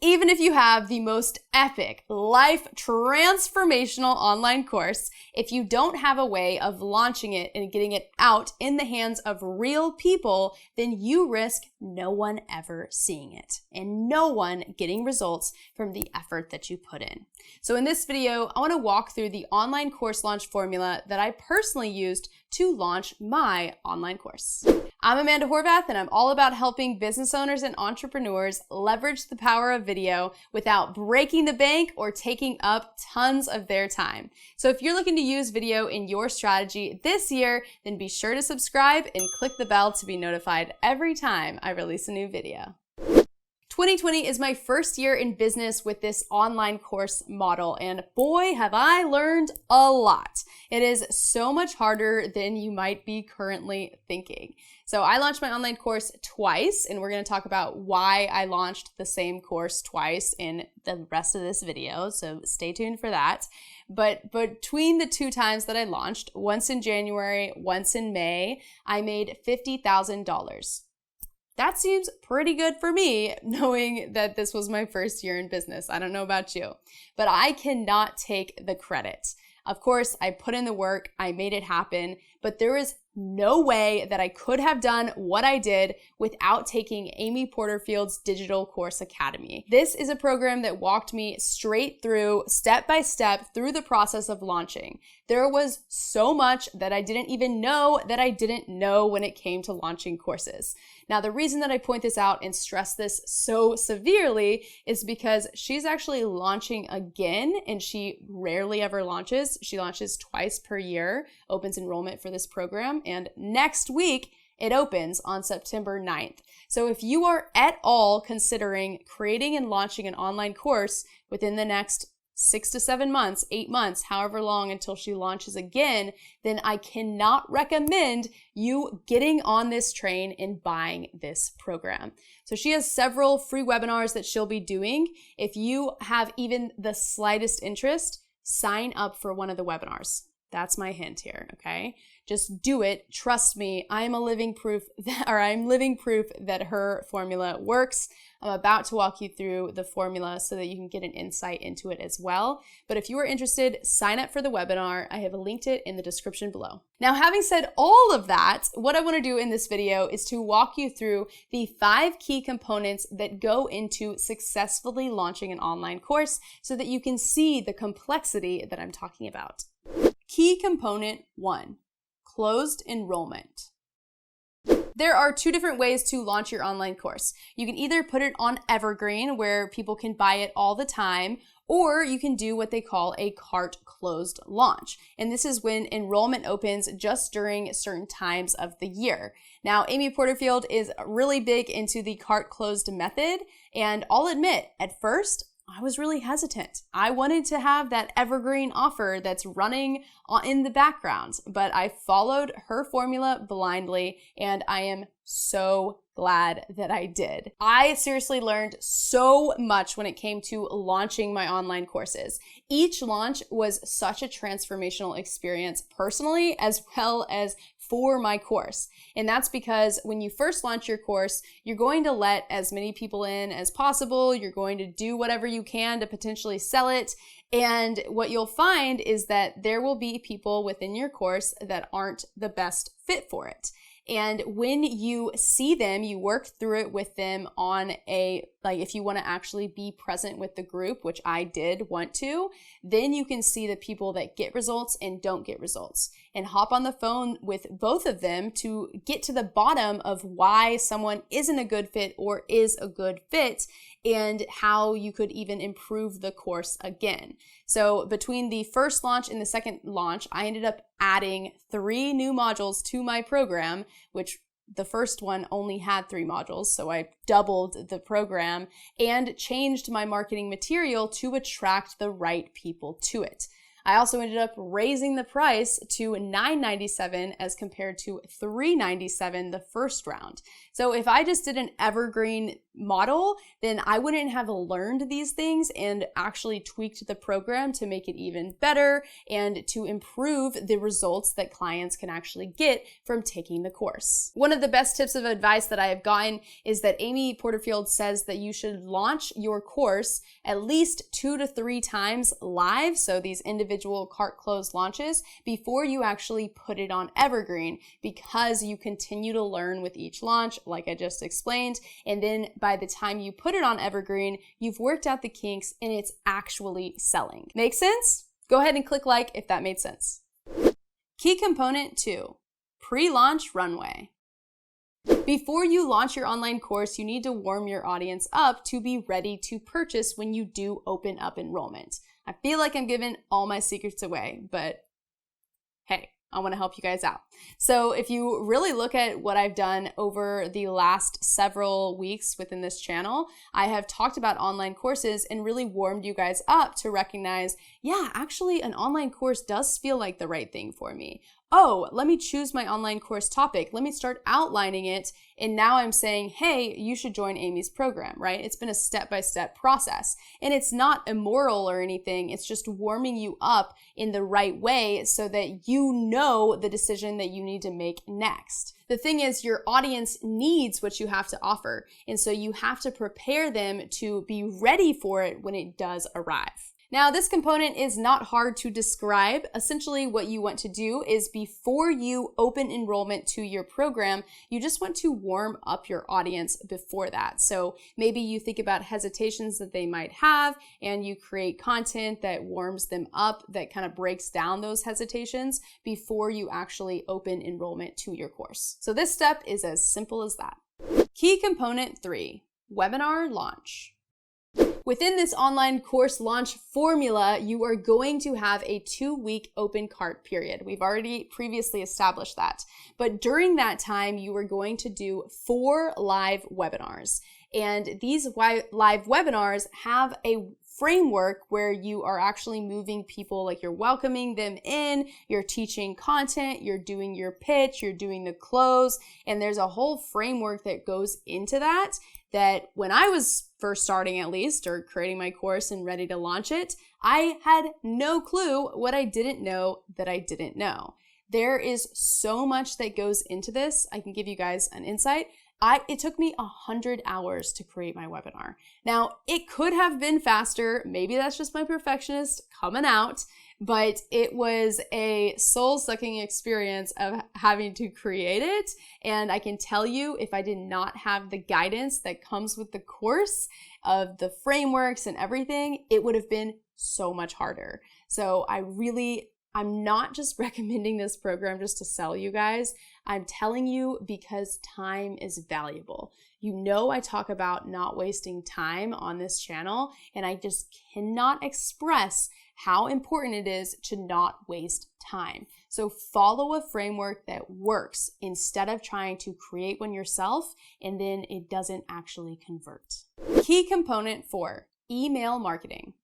Even if you have the most epic, life transformational online course, if you don't have a way of launching it and getting it out in the hands of real people, then you risk no one ever seeing it and no one getting results from the effort that you put in. So in this video, I want to walk through the online course launch formula that I personally used to launch my online course. I'm Amanda Horvath, and I'm all about helping business owners and entrepreneurs leverage the power of video without breaking the bank or taking up tons of their time. So if you're looking to use video in your strategy this year, then be sure to subscribe and click the bell to be notified every time I release a new video. 2020 is my first year in business with this online course model, and boy, have I learned a lot. It is so much harder than you might be currently thinking. So I launched my online course twice, and we're going to talk about why I launched the same course twice in the rest of this video, so stay tuned for that. But between the two times that I launched, once in January, once in May, I made $50,000. That seems pretty good for me, knowing that this was my first year in business. I don't know about you, but I cannot take the credit. Of course, I put in the work, I made it happen, but there is no way that I could have done what I did without taking Amy Porterfield's Digital Course Academy. This is a program that walked me straight through, step by step, through the process of launching. There was so much that I didn't even know that I didn't know when it came to launching courses. Now, the reason that I point this out and stress this so severely is because she's actually launching again, and she rarely ever launches. She launches twice per year, opens enrollment for this program, and next week it opens on September 9th. So if you are at all considering creating and launching an online course within the next 6 to 7 months, 8 months, however long until she launches again, then I cannot recommend you getting on this train and buying this program. So she has several free webinars that she'll be doing. If you have even the slightest interest, sign up for one of the webinars. That's my hint here, okay? Just do it. Trust me, I'm living proof that her formula works. I'm about to walk you through the formula so that you can get an insight into it as well. But if you are interested, sign up for the webinar. I have linked it in the description below. Now, having said all of that, what I want to do in this video is to walk you through the 5 key components that go into successfully launching an online course so that you can see the complexity that I'm talking about. Key component 1, closed enrollment. There are 2 different ways to launch your online course. You can either put it on Evergreen, where people can buy it all the time, or you can do what they call a cart closed launch. And this is when enrollment opens just during certain times of the year. Now, Amy Porterfield is really big into the cart closed method, and I'll admit, at first, I was really hesitant. I wanted to have that evergreen offer that's running in the background, but I followed her formula blindly, and I am so glad that I did. I seriously learned so much when it came to launching my online courses. Each launch was such a transformational experience personally, as well as for my course. And that's because when you first launch your course, you're going to let as many people in as possible. You're going to do whatever you can to potentially sell it. And what you'll find is that there will be people within your course that aren't the best fit for it. And when you see them, you work through it with them on if you want to actually be present with the group, which I did want to, then you can see the people that get results and don't get results, and hop on the phone with both of them to get to the bottom of why someone isn't a good fit or is a good fit, and how you could even improve the course again. So between the first launch and the second launch, I ended up adding 3 new modules to my program, which the first one only had 3 modules, so I doubled the program and changed my marketing material to attract the right people to it. I also ended up raising the price to $9.97 as compared to $3.97 the first round. So if I just did an evergreen model, then I wouldn't have learned these things and actually tweaked the program to make it even better and to improve the results that clients can actually get from taking the course. One of the best tips of advice that I have gotten is that Amy Porterfield says that you should launch your course at least 2 to 3 times live, so these individual cart close launches, before you actually put it on evergreen, because you continue to learn with each launch, like I just explained, and then by the time you put it on evergreen, you've worked out the kinks and it's actually selling. Make sense? Go ahead and click like if that made sense. Key component 2, pre-launch runway. Before you launch your online course, you need to warm your audience up to be ready to purchase when you do open up enrollment. I feel like I'm giving all my secrets away, but hey, I want to help you guys out. So if you really look at what I've done over the last several weeks within this channel, I have talked about online courses and really warmed you guys up to recognize, yeah, actually an online course does feel like the right thing for me. Oh, let me choose my online course topic. Let me start outlining it. And now I'm saying, hey, you should join Amy's program, right? It's been a step-by-step process. And it's not immoral or anything. It's just warming you up in the right way so that you know the decision that you need to make next. The thing is, your audience needs what you have to offer. And so you have to prepare them to be ready for it when it does arrive. Now, this component is not hard to describe. Essentially, what you want to do is before you open enrollment to your program, you just want to warm up your audience before that. So maybe you think about hesitations that they might have and you create content that warms them up, that kind of breaks down those hesitations before you actually open enrollment to your course. So this step is as simple as that. Key component 3, webinar launch. Within this online course launch formula, you are going to have a 2-week open cart period. We've already previously established that. But during that time, you are going to do 4 live webinars. And these live webinars have a framework where you are actually moving people, like you're welcoming them in, you're teaching content, you're doing your pitch, you're doing the close, and there's a whole framework that goes into that when I was first starting at least, or creating my course and ready to launch it, I had no clue what I didn't know that I didn't know. There is so much that goes into this. I can give you guys an insight. It took me 100 hours to create my webinar. Now, it could have been faster. Maybe that's just my perfectionist coming out, but it was a soul-sucking experience of having to create it. And I can tell you, if I did not have the guidance that comes with the course of the frameworks and everything, it would have been so much harder. So I'm not just recommending this program just to sell you guys. I'm telling you because time is valuable. You know, I talk about not wasting time on this channel, and I just cannot express how important it is to not waste time. So follow a framework that works instead of trying to create one yourself and then it doesn't actually convert. Key component 4, email marketing.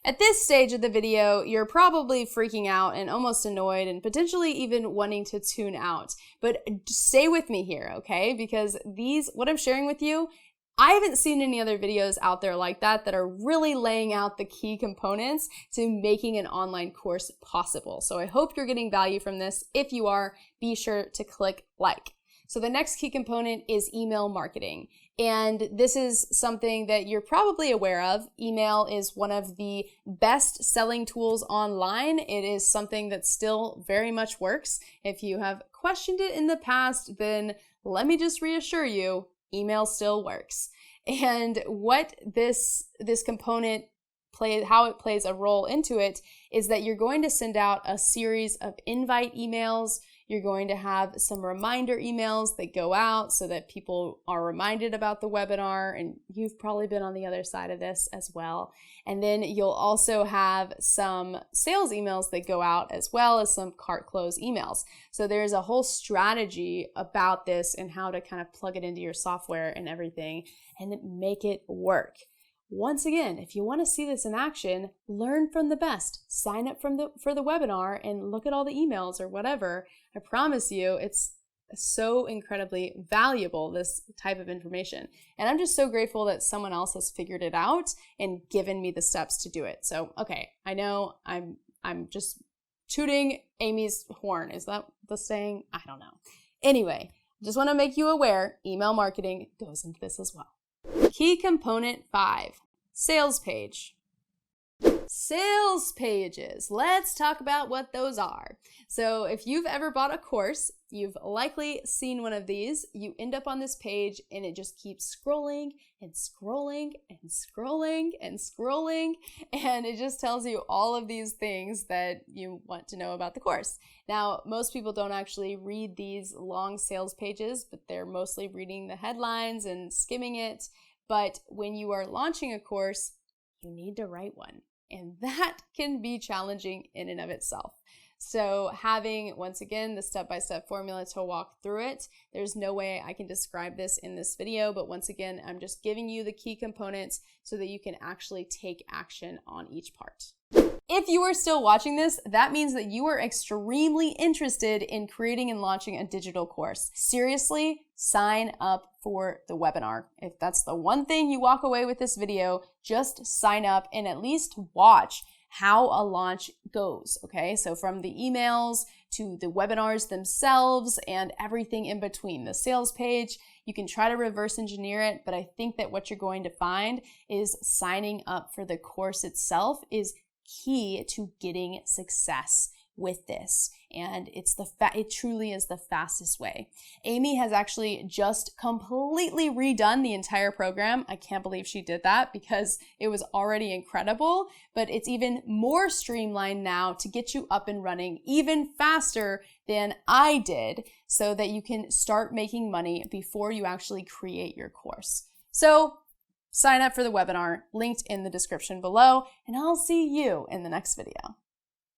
At this stage of the video, you're probably freaking out and almost annoyed and potentially even wanting to tune out. But stay with me here, okay? Because what I'm sharing with you, I haven't seen any other videos out there like that are really laying out the key components to making an online course possible. So I hope you're getting value from this. If you are, be sure to click like. So the next key component is email marketing. And this is something that you're probably aware of. Email is one of the best selling tools online. It is something that still very much works. If you have questioned it in the past, then let me just reassure you, email still works. And what this component how it plays a role into it is that you're going to send out a series of invite emails. You're going to have some reminder emails that go out so that people are reminded about the webinar, and you've probably been on the other side of this as well. And then you'll also have some sales emails that go out as well as some cart close emails. So there's a whole strategy about this and how to kind of plug it into your software and everything and make it work. once again, if you want to see this in action, learn from the best. Sign up for the webinar and look at all the emails or whatever. I promise you, it's so incredibly valuable, this type of information. And I'm just so grateful that someone else has figured it out and given me the steps to do it. So, okay, I know I'm just tooting Amy's horn. Is that the saying? I don't know. Anyway, just want to make you aware, email marketing goes into this as well. Key component 5, sales page. Sales pages. Let's talk about what those are. So if you've ever bought a course, you've likely seen one of these. You end up on this page and it just keeps scrolling and scrolling and scrolling and scrolling, and it just tells you all of these things that you want to know about the course. Now, most people don't actually read these long sales pages, but they're mostly reading the headlines and skimming it. But when you are launching a course, you need to write one. And that can be challenging in and of itself. So having, once again, the step-by-step formula to walk through it, there's no way I can describe this in this video, but once again, I'm just giving you the key components so that you can actually take action on each part. If you are still watching this, that means that you are extremely interested in creating and launching a digital course. Seriously, sign up for the webinar. If that's the one thing you walk away with this video, just sign up and at least watch how a launch goes, okay? So from the emails to the webinars themselves and everything in between, the sales page, you can try to reverse engineer it, but I think that what you're going to find is signing up for the course itself is key to getting success with this. And it truly is the fastest way. Amy has actually just completely redone the entire program. I can't believe she did that because it was already incredible, but it's even more streamlined now to get you up and running even faster than I did so that you can start making money before you actually create your course. So sign up for the webinar linked in the description below, and I'll see you in the next video.